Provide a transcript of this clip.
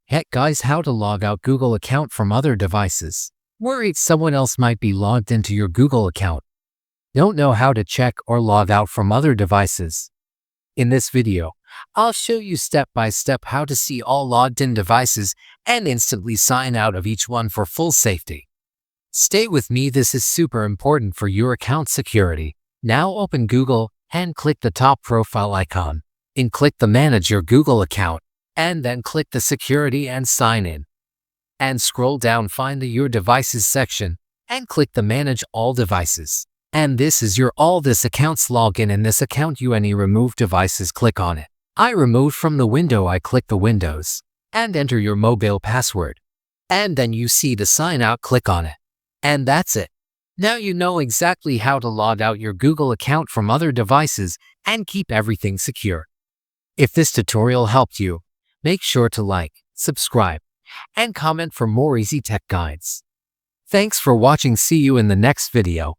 Hey guys, how to log out Google account from other devices. Worried someone else might be logged into your Google account. Don't know how to check or log out from other devices. In this video, I'll show you step by step how to see all logged in devices and instantly sign out of each one for full safety. Stay with me, this is super important for your account security. Now open Google and click the top profile icon. And click the Manage Your Google Account. And then click the Security and Sign In. And scroll down, find the Your Devices section, and click the Manage All Devices. And this is your All This Accounts login. In this account, any remove devices, click on it. I removed from the window, I click the Windows, and enter your mobile password. And then you see the Sign Out, click on it. And that's it. Now you know exactly how to log out your Google account from other devices and keep everything secure. If this tutorial helped you, make sure to like, subscribe, and comment for more easy tech guides. Thanks for watching. See you in the next video.